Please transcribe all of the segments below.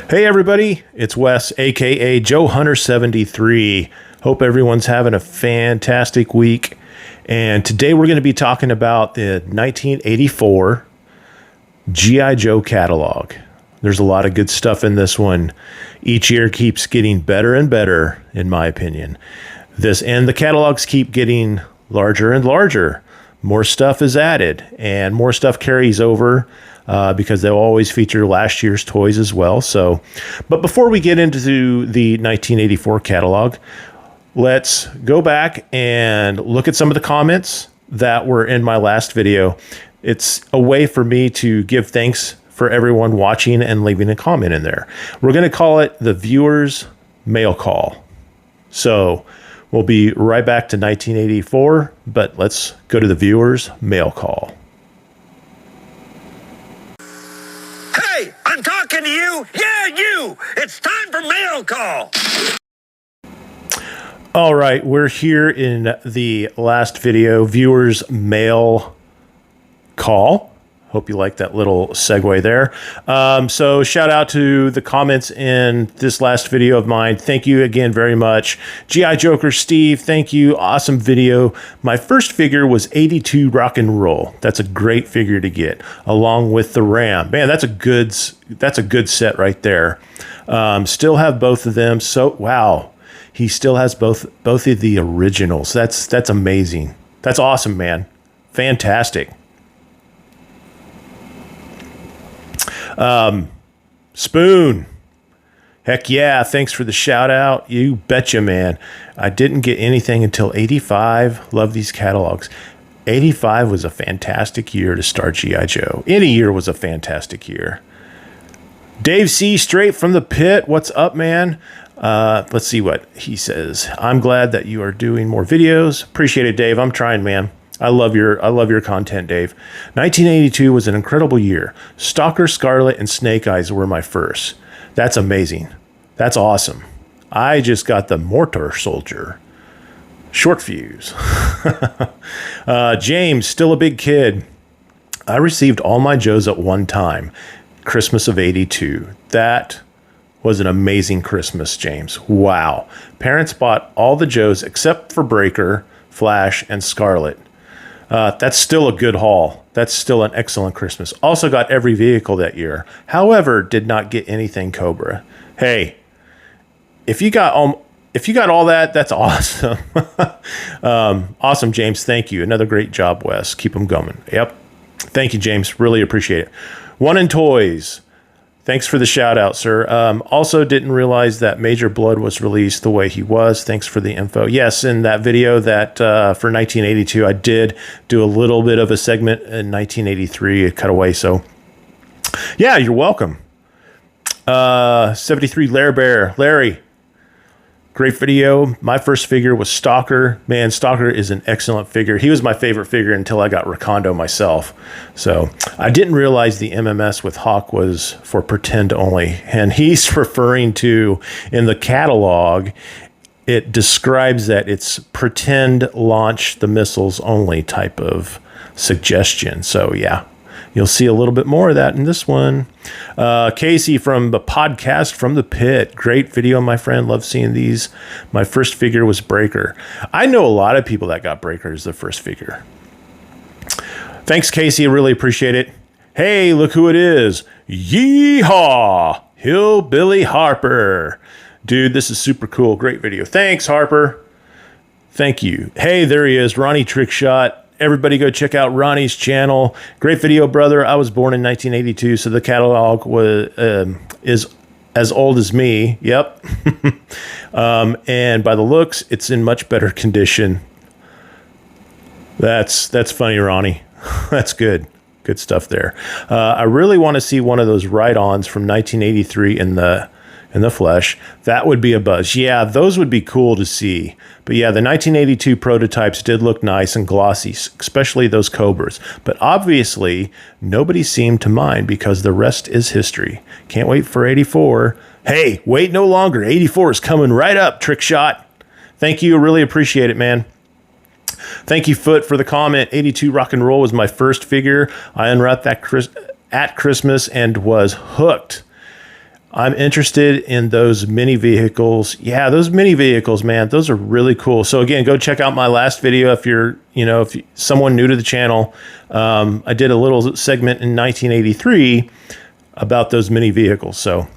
Hey everybody, it's Wes, aka Joe Hunter 73. Hope everyone's having a fantastic week. And today we're going to be talking about the 1984 G.I. Joe catalog. There's a lot of good stuff in this one. Each year keeps getting better and better, in my opinion. And the catalogs keep getting larger and larger. More stuff is added, and more stuff carries over because they'll always feature last year's toys as well. But before we get into the 1984 catalog, let's go back and look at some of the comments that were in my last video. It's a way for me to give thanks for everyone watching and leaving a comment in there. We're going to call it the Viewers Mail Call. So we'll be right back to 1984, but let's go to the Viewers Mail Call. Hey, I'm talking to you. Yeah, you. It's time for Mail Call. All right, we're here in the last video, Viewers Mail Call. Hope you like that little segue there. So shout out to the comments in this last video of mine. Thank you again very much. G.I. Joker Steve, thank you. Awesome video. My first figure was 82 Rock and Roll. That's a great figure to get, along with the Ram. Man, that's a good set right there. Still have both of them. So wow, he still has both of the originals. That's amazing. That's awesome, man. Fantastic. Spoon. Heck yeah. Thanks for the shout out. You betcha, man. I didn't get anything until 85. Love these catalogs. 85 was a fantastic year to start G.I. Joe. Any year was a fantastic year. Dave C. straight from the pit. What's up, man? Let's see what he says. I'm glad that you are doing more videos. Appreciate it, Dave. I'm trying, man. I love your content, Dave. 1982 was an incredible year. Stalker, Scarlet, and Snake Eyes were my first. That's amazing. That's awesome. I just got the Mortar Soldier. Short fuse. James, still a big kid. I received all my Joes at one time. Christmas of 82. That was an amazing Christmas, James. Wow. Parents bought all the Joes except for Breaker, Flash, and Scarlet. That's still a good haul. That's still an excellent Christmas. Also got every vehicle that year. However, did not get anything Cobra. Hey, if you got all that, that's awesome. Awesome, James. Thank you. Another great job, Wes. Keep them going. Yep. Thank you, James. Really appreciate it. One in Toys. Thanks for the shout out, sir. Also didn't realize that Major Blood was released the way he was. Thanks for the info. Yes, in that video that for 1982, I did do a little bit of a segment in 1983, a cutaway. So yeah, you're welcome. 73 Lair Bear. Larry, great video. My first figure was Stalker. Man, Stalker is an excellent figure. He was my favorite figure until I got Recondo myself. So I didn't realize the MMS with Hawk was for pretend only. And he's referring to, in the catalog, it describes that it's pretend launch the missiles only type of suggestion. So yeah, you'll see a little bit more of that in this one. Casey from the podcast from the pit. Great video, my friend. Love seeing these. My first figure was Breaker. I know a lot of people that got Breaker as their first figure. Thanks, Casey. I really appreciate it. Hey, look who it is. Yeehaw! Hillbilly Harper. Dude, this is super cool. Great video. Thanks, Harper. Thank you. Hey, there he is. Ronnie Trickshot. Everybody go check out Ronnie's channel. Great video, brother. I was born in 1982, so the catalog is as old as me. Yep. And by the looks, it's in much better condition. That's funny, Ronnie. That's good. Good stuff there. I really want to see one of those ride-ons from 1983 in the flesh. That would be a buzz. Yeah, those would be cool to see. But yeah, the 1982 prototypes did look nice and glossy, especially those Cobras. But obviously, nobody seemed to mind because the rest is history. Can't wait for 84. Hey, wait no longer. 84 is coming right up, Trickshot. Thank you. Really appreciate it, man. Thank you, Foot, for the comment. 82 Rock and Roll was my first figure. I unwrapped that at Christmas and was hooked. I'm interested in those mini vehicles. Yeah, those mini vehicles, man, those are really cool. So again, go check out my last video if you're, if someone new to the channel. I did a little segment in 1983 about those mini vehicles. So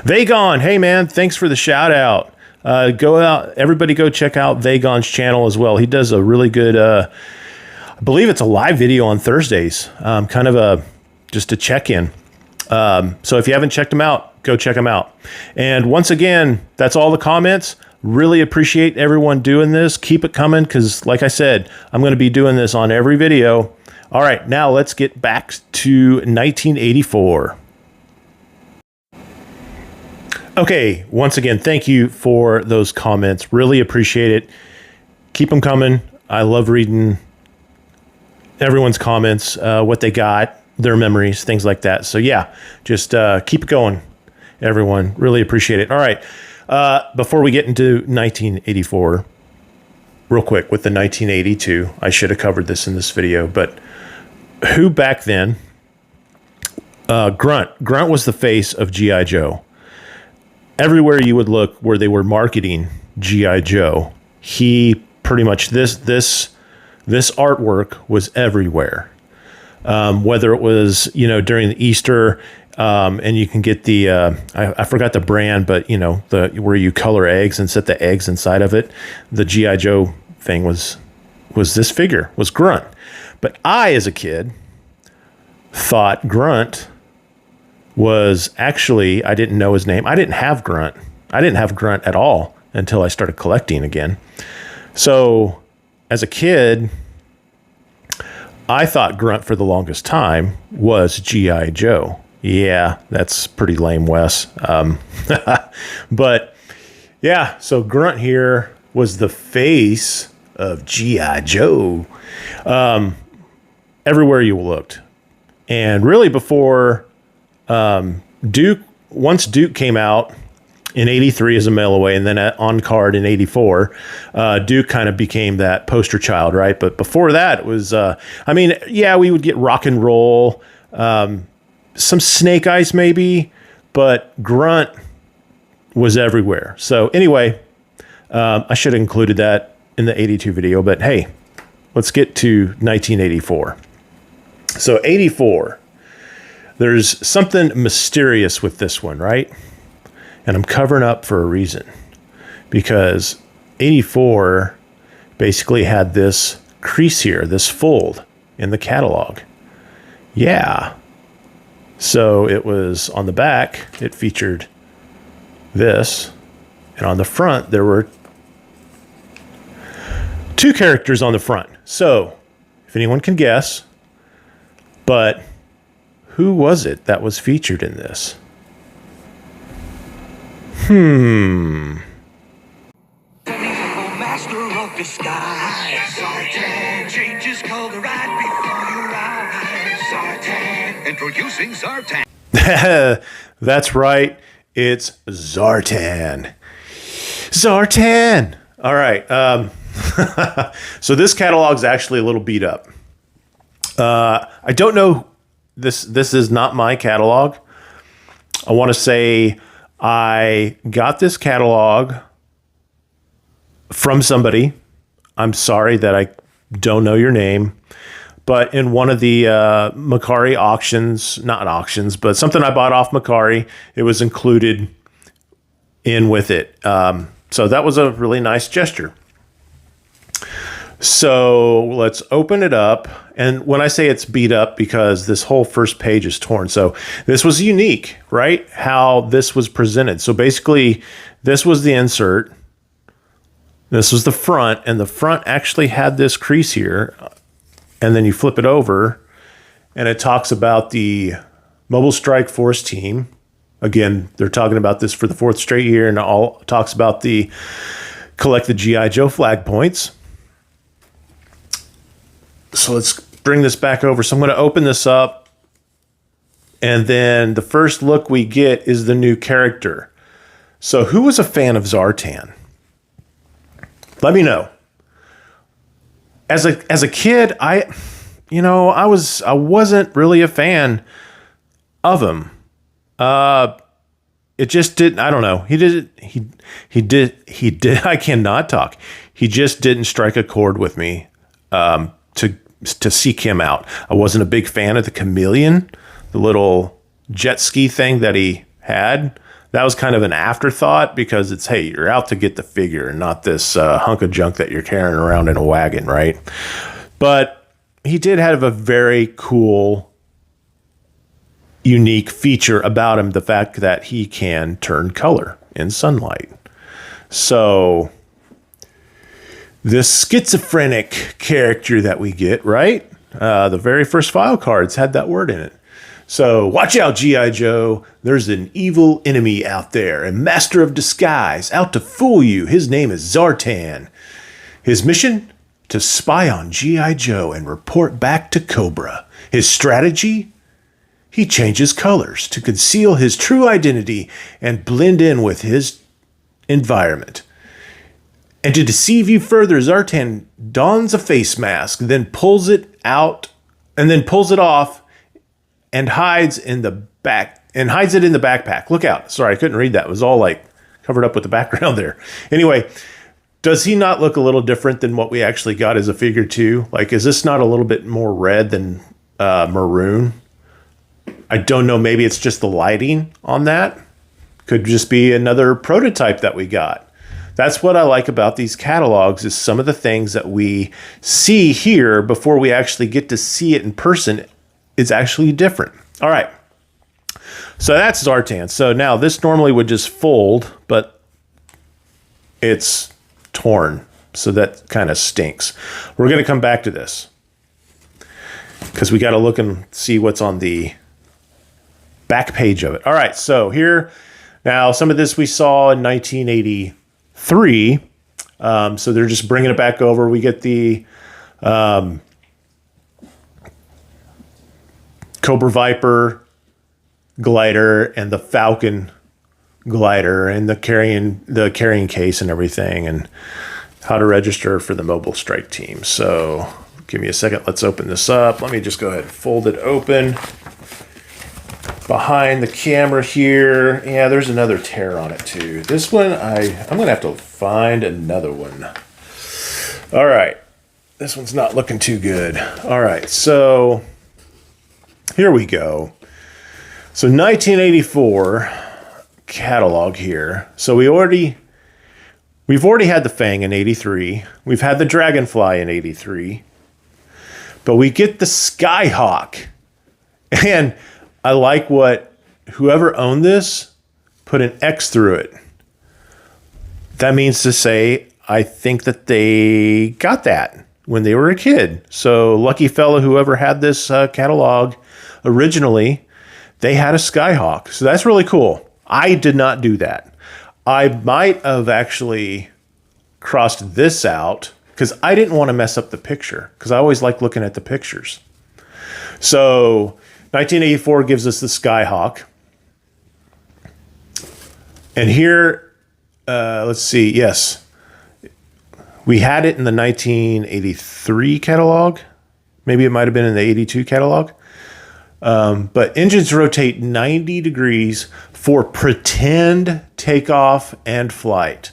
Vagon, hey man, thanks for the shout out. Everybody go check out Vagon's channel as well. He does a really good, I believe it's a live video on Thursdays, kind of just a check-in. So if you haven't checked them out, go check them out. And once again, that's all the comments. Really appreciate everyone doing this. Keep it coming because, like I said, I'm going to be doing this on every video. All right, now let's get back to 1984. Okay, once again, thank you for those comments. Really appreciate it. Keep them coming. I love reading everyone's comments, what they got, their memories, things like that. So yeah, just keep it going, everyone. Really appreciate it. All right. Before we get into 1984, real quick with the 1982, I should have covered this in this video, but who back then, Grunt was the face of G.I. Joe. Everywhere you would look where they were marketing G.I. Joe, he pretty much, this artwork was everywhere. Whether it was, during the Easter, and you can get the, I forgot the brand, but where you color eggs and set the eggs inside of it. The G.I. Joe thing was this figure, was Grunt. But I, as a kid, thought Grunt was actually, I didn't know his name. I didn't have Grunt. I didn't have Grunt at all until I started collecting again. So as a kid, I thought Grunt for the longest time was G.I. Joe. Yeah, that's pretty lame, Wes. But yeah, so Grunt here was the face of G.I. Joe everywhere you looked. And really before Duke, once Duke came out in 83 as a mail away, and then on card in 84, Duke kind of became that poster child, right? But before that, it was, we would get Rock and Roll, some Snake Eyes maybe, but Grunt was everywhere. So anyway, I should have included that in the 82 video, but hey, let's get to 1984. So 84, there's something mysterious with this one, right? And I'm covering up for a reason, because 84 basically had this crease here, this fold in the catalog. Yeah. So it was on the back, it featured this, and on the front, there were two characters on the front. So if anyone can guess, but who was it that was featured in this? Master of disguise. Zartan changes color right before your eyes. Zartan. Introducing Zartan. That's right. It's Zartan. Zartan. All right. So this catalog's actually a little beat up. I don't know. This is not my catalog. I want to say I got this catalog from somebody. I'm sorry that I don't know your name, but in one of the Macari auctions, not auctions, but something I bought off Macari, it was included in with it. So that was a really nice gesture. So let's open it up. And when I say it's beat up, because this whole first page is torn. So this was unique, right? How this was presented. So basically, this was the insert. This was the front. And the front actually had this crease here. And then you flip it over. And it talks about the Mobile Strike Force team. Again, they're talking about this for the fourth straight year. And all talks about the collect the G.I. Joe flag points. So let's bring this back over. So I'm going to open this up. And then the first look we get is the new character. So who was a fan of Zartan? Let me know. As a kid, I wasn't really a fan of him. it just didn't, I don't know. I cannot talk. He just didn't strike a chord with me to seek him out. I wasn't a big fan of the chameleon, the little jet ski thing that he had. That was kind of an afterthought because it's, hey, you're out to get the figure and not this hunk of junk that you're carrying around in a wagon, right? But he did have a very cool, unique feature about him, the fact that he can turn color in sunlight. So this schizophrenic character that we get, right? The very first file cards had that word in it. So watch out, G.I. Joe. There's an evil enemy out there, a master of disguise, out to fool you. His name is Zartan. His mission? To spy on G.I. Joe and report back to Cobra. His strategy? He changes colors to conceal his true identity and blend in with his environment. And to deceive you further, Zartan dons a face mask, then pulls it out, and then pulls it off and hides it in the backpack. Look out. Sorry, I couldn't read that. It was all like covered up with the background there. Anyway, does he not look a little different than what we actually got as a figure too? Like, is this not a little bit more red than maroon? I don't know. Maybe it's just the lighting on that. Could just be another prototype that we got. That's what I like about these catalogs, is some of the things that we see here before we actually get to see it in person is actually different. All right. So that's Zartan. So now this normally would just fold, but it's torn. So that kind of stinks. We're going to come back to this because we got to look and see what's on the back page of it. All right. So here, now some of this we saw in 1983. So they're just bringing it back over. We get the Cobra Viper glider and the Falcon glider and the carrying case and everything, and how to register for the Mobile Strike Team. So give me a second. Let's open this up. Let me just go ahead and fold it open. Behind the camera here, yeah, there's another tear on it too. This one, I'm going to have to find another one. All right. This one's not looking too good. All right. So here we go. So 1984 catalog here. So we've already had the Fang in 83. We've had the Dragonfly in 83. But we get the Skyhawk. And I like what whoever owned this put an X through it. That means to say, I think that they got that when they were a kid. So lucky fellow, whoever had this catalog originally, they had a Skyhawk. So that's really cool. I did not do that. I might have actually crossed this out because I didn't want to mess up the picture, because I always like looking at the pictures. So 1984 gives us the Skyhawk. And here, let's see. Yes, we had it in the 1983 catalog. Maybe it might have been in the 82 catalog. But engines rotate 90 degrees for pretend takeoff and flight.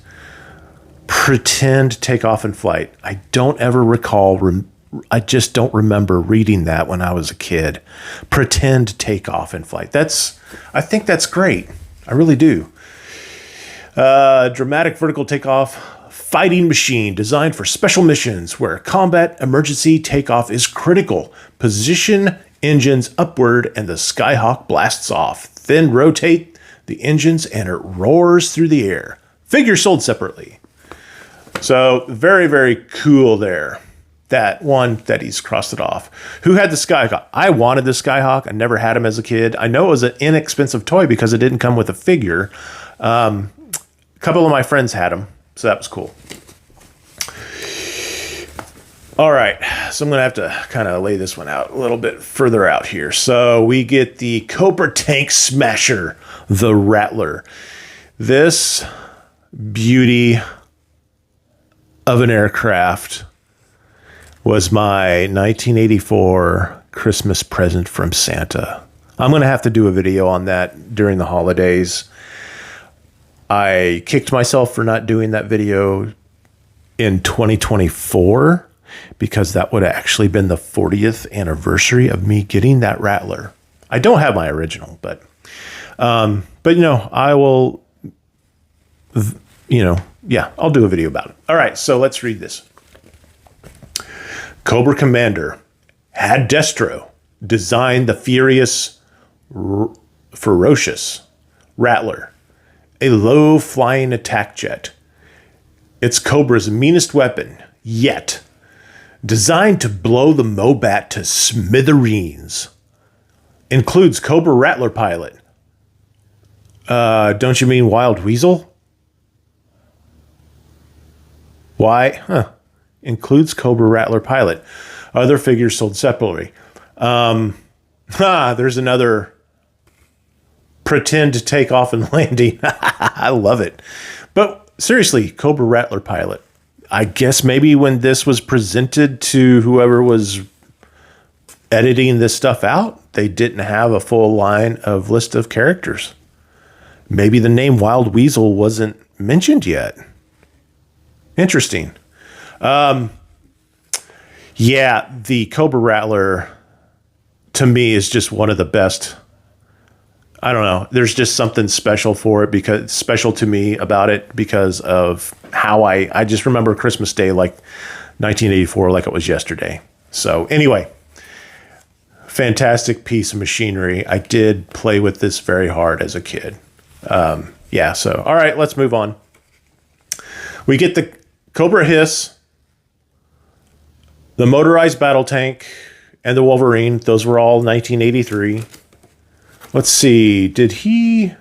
Pretend takeoff and flight. I don't ever recall. I just don't remember reading that when I was a kid. Pretend takeoff and flight. I think that's great. I really do. Dramatic vertical takeoff fighting machine designed for special missions where combat emergency takeoff is critical. Position engines upward and the Skyhawk blasts off. Then rotate the engines and it roars through the air. Figure sold separately. So very, very cool there. That one that he's crossed it off. Who had the Skyhawk? I wanted the Skyhawk. I never had him as a kid. I know it was an inexpensive toy because it didn't come with a figure. A couple of my friends had him, so that was cool. All right, so I'm going to have to kind of lay this one out a little bit further out here. So we get the Cobra Tank Smasher, the Rattler. This beauty of an aircraft was my 1984 Christmas present from Santa. I'm going to have to do a video on that during the holidays. I kicked myself for not doing that video in 2024 because that would have actually been the 40th anniversary of me getting that Rattler. I don't have my original, but I will, I'll do a video about it. All right, so let's read this. Cobra Commander had Destro design the ferocious Rattler, a low-flying attack jet. It's Cobra's meanest weapon yet, designed to blow the Mobat to smithereens. Includes Cobra Rattler pilot. Don't you mean Wild Weasel? Why? Huh. Includes Cobra Rattler pilot. Other figures sold separately. There's another pretend to take off and landing. I love it. But seriously, Cobra Rattler pilot. I guess maybe when this was presented to whoever was editing this stuff out, they didn't have a full line of list of characters. Maybe the name Wild Weasel wasn't mentioned yet. Interesting. The Cobra Rattler to me is just one of the best. I don't know. There's just something special to me about it because of how I just remember Christmas Day like 1984 like it was yesterday. So anyway, fantastic piece of machinery. I did play with this very hard as a kid. All right, let's move on. We get the Cobra Hiss, the motorized battle tank, and the Wolverine. Those were all 1983. Let's see. Did he?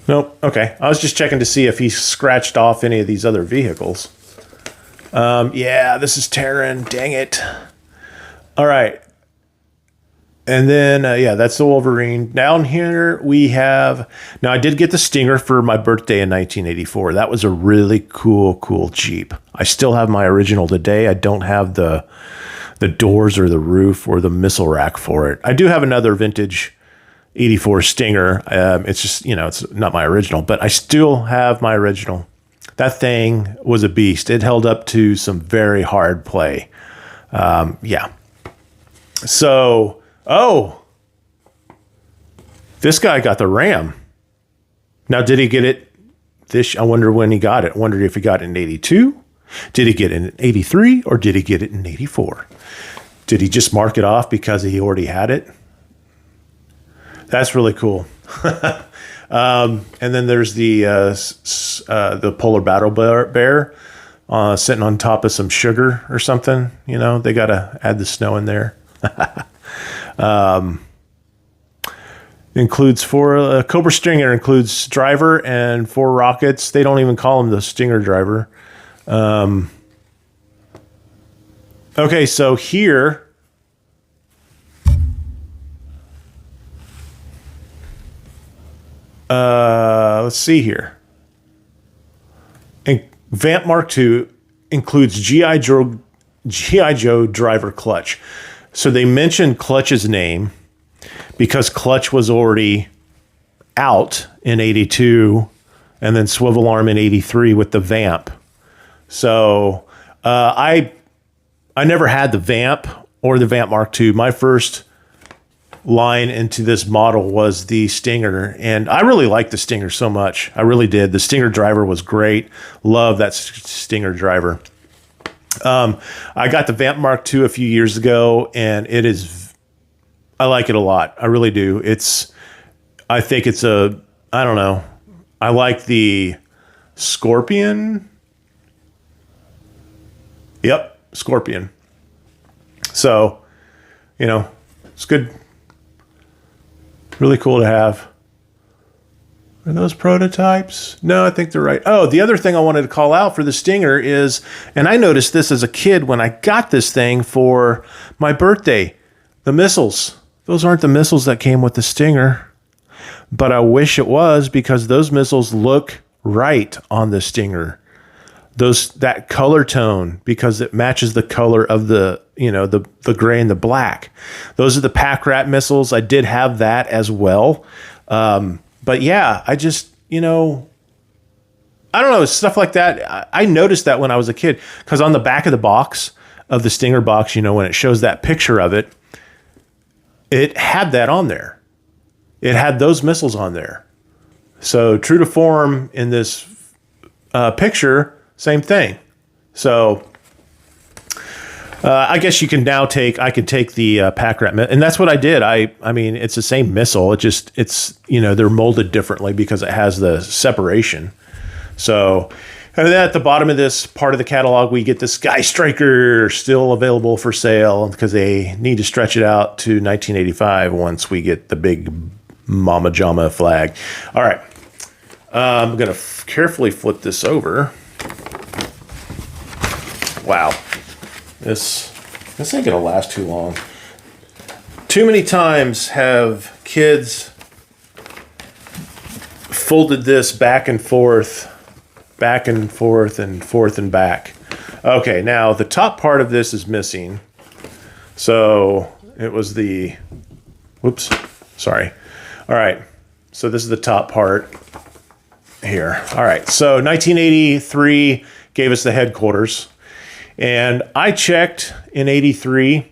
Nope. Okay. I was just checking to see if he scratched off any of these other vehicles. This is Terran. Dang it. All right. And then, that's the Wolverine. Down here we have, now I did get the Stinger for my birthday in 1984. That was a really cool Jeep. I still have my original today. I don't have the doors or the roof or the missile rack for it. I do have another vintage 84 Stinger. It's just, it's not my original, but I still have my original. That thing was a beast. It held up to some very hard play. So, this guy got the Ram. Now, did he get it I wonder when he got it. I wonder if he got it in 82. Did he get it in 83 or did he get it in 84? Did he just mark it off because he already had it? That's really cool. And then there's the Polar Battle Bear sitting on top of some sugar or something. They got to add the snow in there. Includes Cobra Stinger includes driver and 4 rockets. They don't even call him the Stinger driver. Okay, so here let's see here. And Vamp Mark II includes G.I. Joe driver Clutch. So they mentioned Clutch's name because Clutch was already out in 82 and then Swivel Arm in 83 with the Vamp. So I never had the Vamp or the Vamp Mark II. My first line into this model was the Stinger, and I really liked the Stinger so much. I really did. The Stinger driver was great. Love that Stinger driver. I got the Vamp Mark II a few years ago, and I like it a lot. I really do. I think it's I don't know. I like the Scorpion. Yep, Scorpion. So, it's good. Really cool to have. Are those prototypes? No, I think they're right. Oh, the other thing I wanted to call out for the Stinger is, and I noticed this as a kid when I got this thing for my birthday, the missiles. Those aren't the missiles that came with the Stinger, but I wish it was because those missiles look right on the Stinger. That color tone, because it matches the color of the gray and the black. Those are the Pack Rat missiles. I did have that as well. But yeah, I just, I don't know, stuff like that. I noticed that when I was a kid, because on the back of the box, of the Stinger box, when it shows that picture of it, it had that on there. It had those missiles on there. So true to form in this picture, same thing. So I guess you can now I could take the pack rat, and that's what I did. I mean, it's the same missile. It's they're molded differently because it has the separation. So, and then at the bottom of this part of the catalog, we get the Sky Striker still available for sale because they need to stretch it out to 1985 once we get the big Mama Jama flag. All right. I'm going to carefully flip this over. Wow. This ain't going to last too long. Too many times have kids folded this back and forth and forth and back. Okay, now the top part of this is missing. So it was whoops, sorry. All right, so this is the top part here. All right, so 1983 gave us the headquarters. And I checked in 83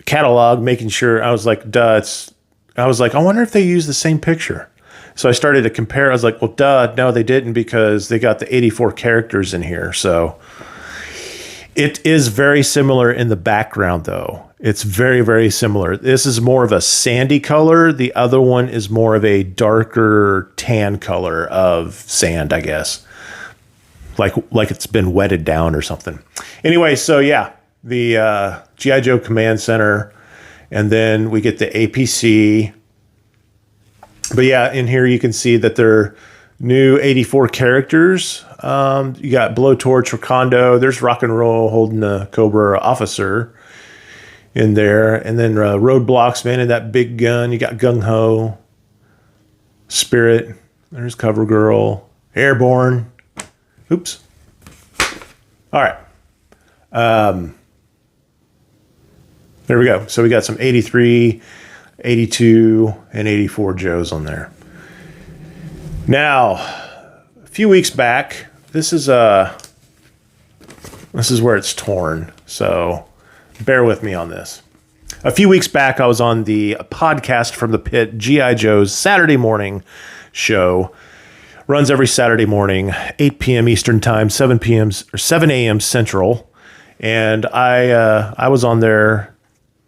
catalog, making sure, I was like, I wonder if they use the same picture. So I started to compare. I was like, well, no, they didn't, because they got the 84 characters in here. So it is very similar in the background, though. It's very, very similar. This is more of a sandy color. The other one is more of a darker tan color of sand, I guess. Like it's been wetted down or something. Anyway, so yeah, the G.I. Joe Command Center, and then we get the APC. But yeah, in here you can see that they're new 84 characters. You got Blowtorch, Rakondo. There's Rock and Roll holding the Cobra officer in there. And then Roadblocks, man, and that big gun. You got Gung Ho, Spirit. There's Cover Girl, Airborne. Oops. All right. There we go. So we got some 83, 82, and 84 Joes on there. Now, a few weeks back, this is where it's torn. So bear with me on this. A few weeks back, I was on the podcast from the pit, G.I. Joe's Saturday morning show. Runs every Saturday morning, 8 p.m. Eastern Time, 7 a.m. Central. And I was on there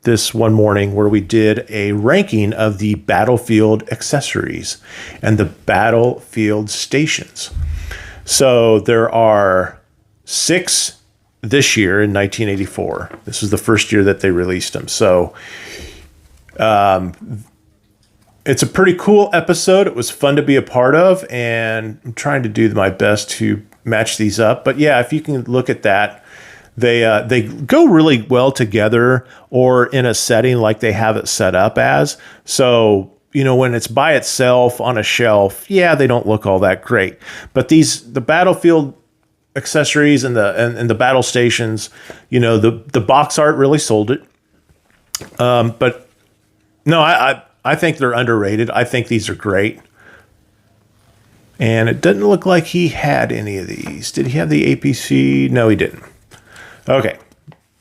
this one morning where we did a ranking of the battlefield accessories and the battlefield stations. So there are 6 this year in 1984. This was the first year that they released them. So it's a pretty cool episode. It was fun to be a part of, and I'm trying to do my best to match these up. But yeah, if you can look at that, they go really well together, or in a setting like they have it set up as. So, when it's by itself on a shelf, yeah, they don't look all that great. But the battlefield accessories and the battle stations, the box art really sold it. But no, I think they're underrated. I think these are great. And it doesn't look like he had any of these. Did he have the APC? No, he didn't. Okay.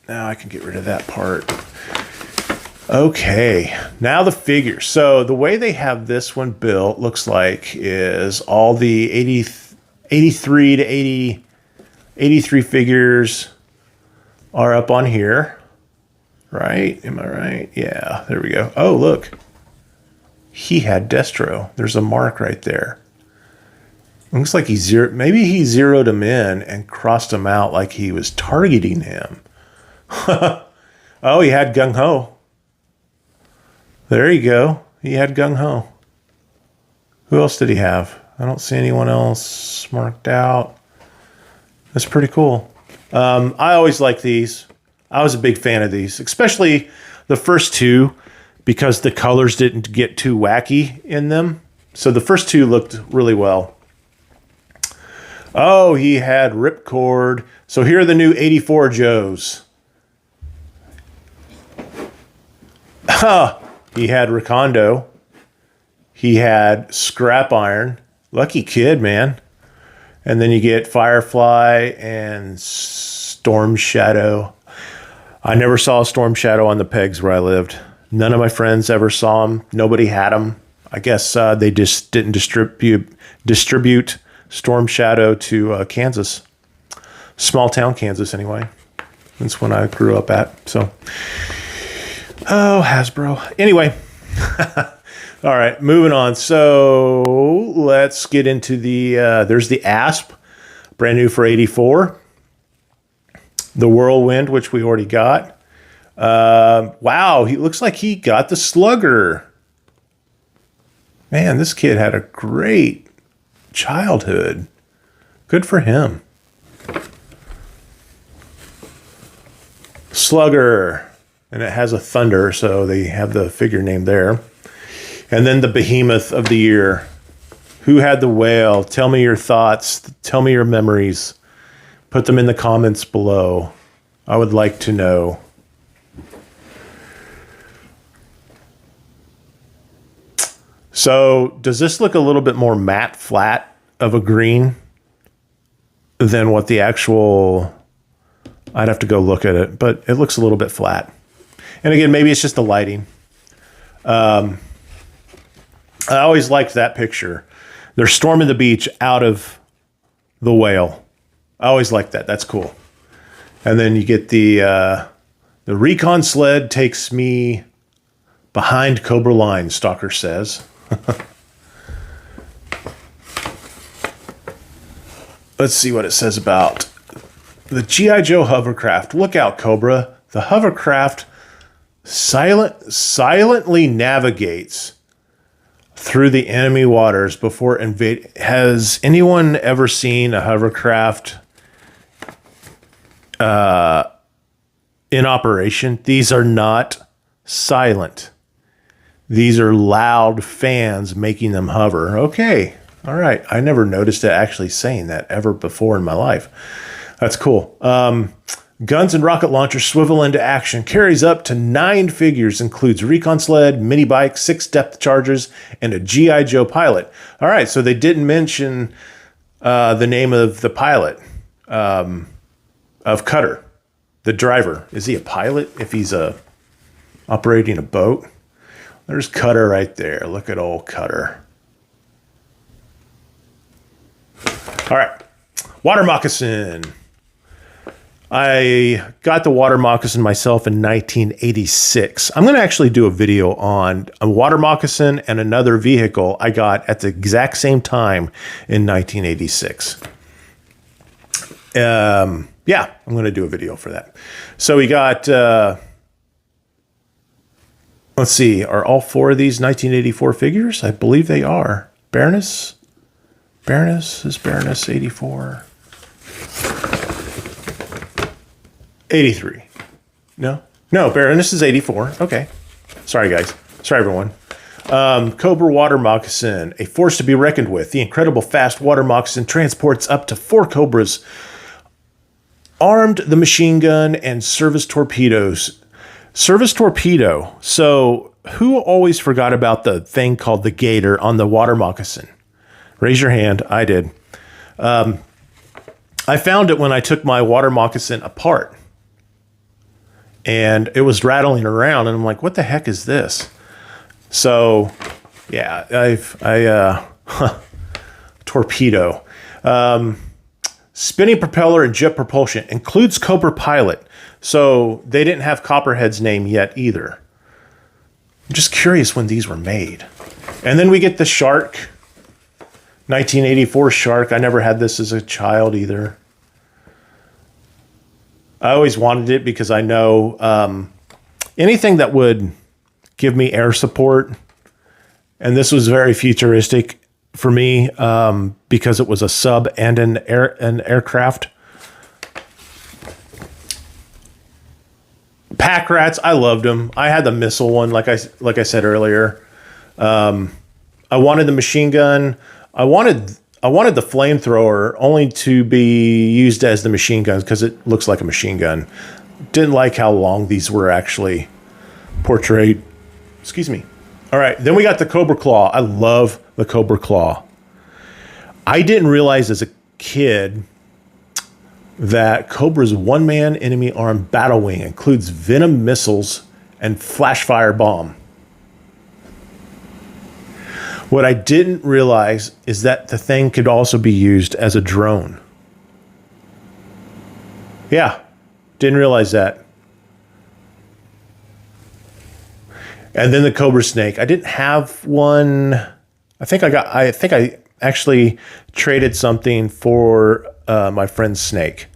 Now I can get rid of that part. Okay. Now the figures. So the way they have this one built looks like is all the 83 to 83 figures are up on here. Right? Am I right? Yeah. There we go. Oh, look. He had Destro. There's a mark right there. Looks like maybe he zeroed him in and crossed him out like he was targeting him. Oh, he had Gung Ho. There you go. He had Gung Ho. Who else did he have? I don't see anyone else marked out. That's pretty cool. I always like these. I was a big fan of these, especially the first 2, because the colors didn't get too wacky in them. So the first 2 looked really well. Oh, he had Ripcord. So here are the new 84 Joes. He had Rakondo. He had scrap iron. Lucky kid, man. And then you get Firefly and Storm Shadow. I never saw a Storm Shadow on the pegs where I lived. None of my friends ever saw them. Nobody had them. I guess they just didn't distribute Storm Shadow to Kansas. Small town Kansas, anyway. That's when I grew up at. So, oh, Hasbro. Anyway. All right, moving on. So let's get into the, there's the Asp, brand new for 84. The Whirlwind, which we already got. Wow, he looks like he got the Slugger. Man, this kid had a great childhood. Good for him. Slugger, and it has a thunder, so they have the figure name there. And then the Behemoth of the year. Who had the whale? Tell me your thoughts. Tell me your memories. Put them in the comments below. I would like to know. So, does this look a little bit more matte flat of a green than what the actual... I'd have to go look at it, but it looks a little bit flat. And again, maybe it's just the lighting. I always liked that picture. They're storming the beach out of the whale. I always liked that. That's cool. And then you get the recon sled takes me behind Cobra line, Stalker says. Let's see what it says about the G.I. Joe hovercraft. Look out, Cobra. The hovercraft silently navigates through the enemy waters before invade. Has anyone ever seen a hovercraft in operation? These are not silent. These are loud fans making them hover. Okay. All right. I never noticed it actually saying that ever before in my life. That's cool. Guns and rocket launcher swivel into action. Carries up to 9 figures. Includes recon sled, mini bike, 6 depth chargers, and a G.I. Joe pilot. All right, so they didn't mention the name of the pilot, of Cutter, the driver. Is he a pilot if he's operating a boat? There's Cutter right there. Look at old Cutter. All right, water moccasin. I got the water moccasin myself in 1986. I'm going to actually do a video on a water moccasin and another vehicle I got at the exact same time in 1986. Yeah, I'm going to do a video for that. So we got, let's see, are all 4 of these 1984 figures? I believe they are. Baroness is Baroness 84. 83. No, Baroness is 84. Okay. Sorry, guys. Sorry, everyone. Cobra water moccasin, a force to be reckoned with. The incredible fast water moccasin transports up to 4 Cobras, armed the machine gun and service torpedoes. Service torpedo. So who always forgot about the thing called the Gator on the water moccasin? Raise your hand. I did. I found it when I took my water moccasin apart. And it was rattling around, and I'm like, what the heck is this? So, yeah, torpedo. Spinning propeller and jet propulsion. Includes Cobra pilot. So, they didn't have Copperhead's name yet either. I'm just curious when these were made. And then we get the Shark. 1984 Shark. I never had this as a child either. I always wanted it because I know anything that would give me air support, and this was very futuristic for me because it was a sub and an aircraft. Pack Rats, I loved them. I had the missile one, like I said earlier. I wanted the machine gun. I wanted the flamethrower only to be used as the machine guns because it looks like a machine gun. Didn't like how long these were actually portrayed. Excuse me. All right, then we got the Cobra Claw. I love the Cobra Claw. I didn't realize as a kid that Cobra's one-man enemy arm battle wing includes venom missiles and flash fire bomb. What I didn't realize is that the thing could also be used as a drone. Yeah, didn't realize that. And then the Cobra Snake. I didn't have one. I think I actually traded something for my friend's snake.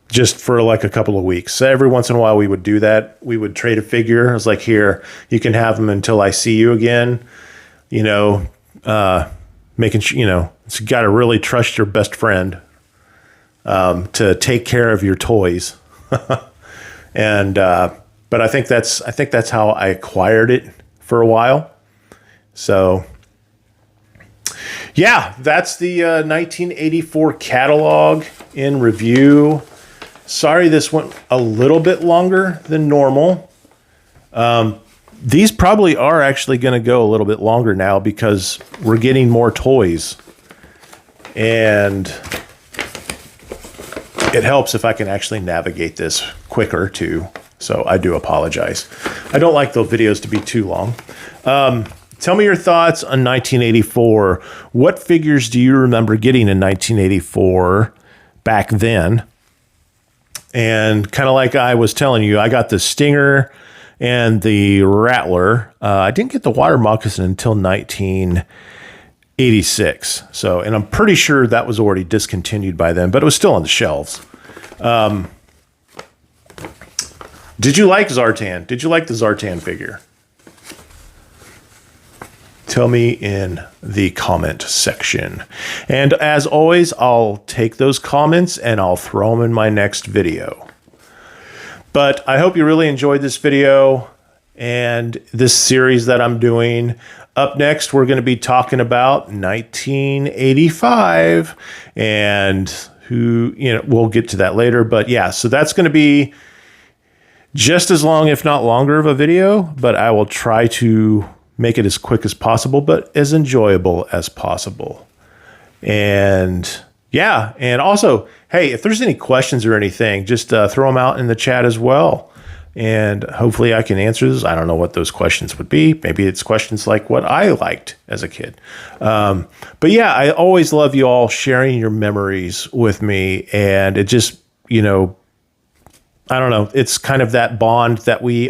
Just for like a couple of weeks. So every once in a while we would do that. We would trade a figure. I was like, here, you can have them until I see you again. You know, making sure, you know, it's got to really trust your best friend to take care of your toys. And, but I think that's how I acquired it for a while. So yeah, that's the 1984 catalog in review. Sorry, this went a little bit longer than normal. These probably are actually going to go a little bit longer now because we're getting more toys. And it helps if I can actually navigate this quicker too. So I do apologize. I don't like the videos to be too long. Tell me your thoughts on 1984. What figures do you remember getting in 1984 back then? And kind of like I was telling you, I got the Stinger and the Rattler. I didn't get the Water Moccasin until 1986. So, and I'm pretty sure that was already discontinued by then, but it was still on the shelves. Did you like Zartan? Did you like the Zartan figure? Tell me in the comment section. And as always, I'll take those comments and I'll throw them in my next video. But I hope you really enjoyed this video and this series that I'm doing. Up next, we're going to be talking about 1985 and who, you know, we'll get to that later. But yeah, so that's going to be just as long, if not longer, of a video, but I will try to make it as quick as possible, but as enjoyable as possible. And yeah, and also, hey, if there's any questions or anything, just throw them out in the chat as well. And hopefully I can answer those. I don't know what those questions would be. Maybe it's questions like what I liked as a kid. But yeah, I always love you all sharing your memories with me. And it just, you know, I don't know. It's kind of that bond that we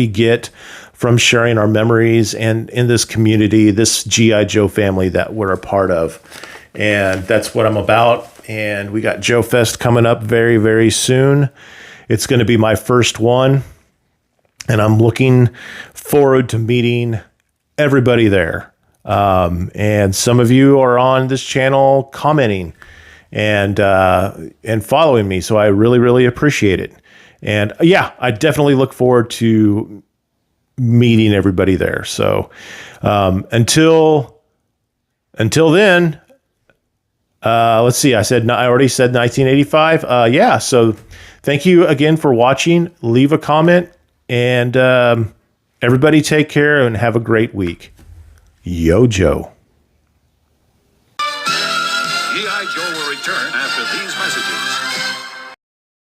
get from sharing our memories and in this community, this G.I. Joe family that we're a part of. And that's what I'm about. And we got Joe Fest coming up very, very soon. It's going to be my first one. And I'm looking forward to meeting everybody there. And some of you are on this channel commenting and following me. So I really, really appreciate it. And yeah, I definitely look forward to meeting everybody there. So until then, let's see. I already said 1985. Yeah. So thank you again for watching. Leave a comment and everybody take care and have a great week. Yo, Joe. G.I. Joe will return